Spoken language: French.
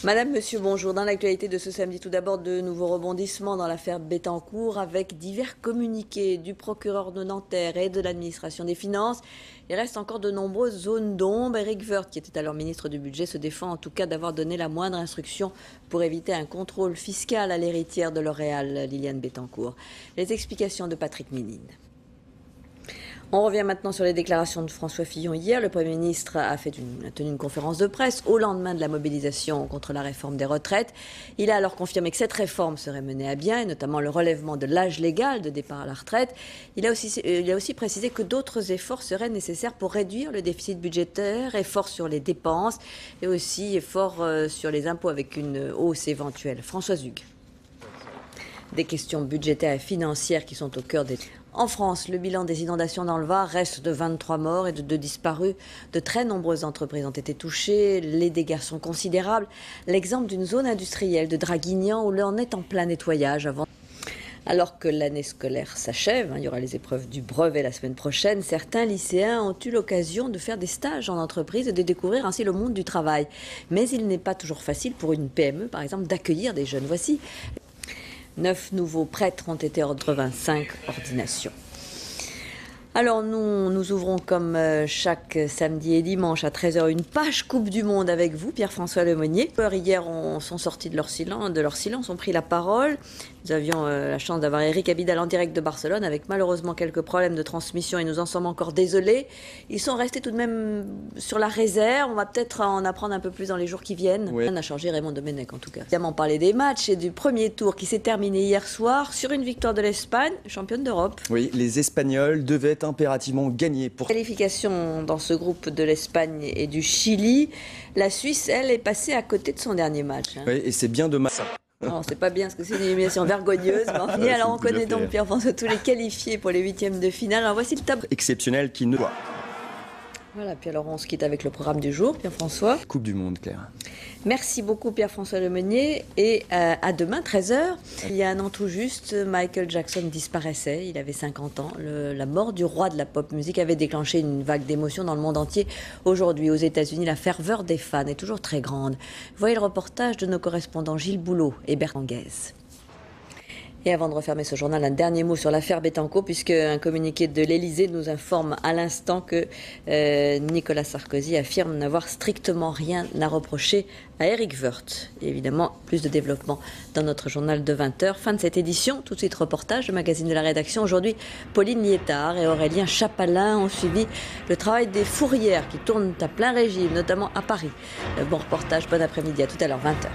Madame, monsieur, bonjour. Dans l'actualité de ce samedi, tout d'abord, de nouveaux rebondissements dans l'affaire Bettencourt avec divers communiqués du procureur de Nanterre et de l'administration des finances. Il reste encore de nombreuses zones d'ombre. Éric Woerth, qui était alors ministre du Budget, se défend en tout cas d'avoir donné la moindre instruction pour éviter un contrôle fiscal à l'héritière de L'Oréal, Liliane Bettencourt. Les explications de Patrick Ménine. On revient maintenant sur les déclarations de François Fillon hier. Le Premier ministre a tenu une conférence de presse au lendemain de la mobilisation contre la réforme des retraites. Il a alors confirmé que cette réforme serait menée à bien, et notamment le relèvement de l'âge légal de départ à la retraite. Il a aussi précisé que d'autres efforts seraient nécessaires pour réduire le déficit budgétaire, efforts sur les dépenses et aussi efforts sur les impôts avec une hausse éventuelle. Françoise Hugues. Des questions budgétaires et financières qui sont au cœur des... En France, le bilan des inondations dans le Var reste de 23 morts et de 2 disparus. De très nombreuses entreprises ont été touchées. Les dégâts sont considérables. L'exemple d'une zone industrielle de Draguignan où l'on est en plein nettoyage avant. Alors que l'année scolaire s'achève, il y aura les épreuves du brevet la semaine prochaine, certains lycéens ont eu l'occasion de faire des stages en entreprise et de découvrir ainsi le monde du travail. Mais il n'est pas toujours facile pour une PME, par exemple, d'accueillir des jeunes. Voici 9 nouveaux prêtres ont été ordonnés, 25 ordinations. Alors nous ouvrons comme chaque samedi et dimanche à 13h une page Coupe du Monde avec vous, Pierre-François Lemonnier. Hier, sont sortis de leur silence, ont pris la parole. Nous avions la chance d'avoir Eric Abidal en direct de Barcelone avec malheureusement quelques problèmes de transmission et nous en sommes encore désolés. Ils sont restés tout de même sur la réserve. On va peut-être en apprendre un peu plus dans les jours qui viennent. Oui. On a changé Raymond Domenech en tout cas. Évidemment, parler des matchs et du premier tour qui s'est terminé hier soir sur une victoire de l'Espagne, championne d'Europe. Oui, les Espagnols devaient impérativement gagner pour... Qualification dans ce groupe de l'Espagne et du Chili. La Suisse, elle, est passée à côté de son dernier match. Oui, et c'est bien dommage. Non, c'est pas bien parce que c'est une élimination vergogneuse. Mais alors on connaît donc Pierre-François tous les qualifiés pour les huitièmes de finale. Alors voici le tableau exceptionnel qui ne... Voilà, puis alors on se quitte avec le programme du jour, Pierre-François. Coupe du Monde, Claire. Merci beaucoup Pierre-François Lemonnier et à demain 13h. Il y a un an tout juste, Michael Jackson disparaissait, il avait 50 ans. La mort du roi de la pop musique avait déclenché une vague d'émotions dans le monde entier. Aujourd'hui aux États-Unis, la ferveur des fans est toujours très grande. Voyez le reportage de nos correspondants Gilles Boulot et Bertrand Guez. Et avant de refermer ce journal, un dernier mot sur l'affaire Bettencourt, puisque un communiqué de l'Élysée nous informe à l'instant que Nicolas Sarkozy affirme n'avoir strictement rien à reprocher à Éric Woerth. Et évidemment, plus de développement dans notre journal de 20h. Fin de cette édition. Tout de suite, reportage, le magazine de la rédaction. Aujourd'hui, Pauline Liétard et Aurélien Chapalin ont suivi le travail des fourrières qui tournent à plein régime, notamment à Paris. Bon reportage, bon après-midi, à tout à l'heure, 20h.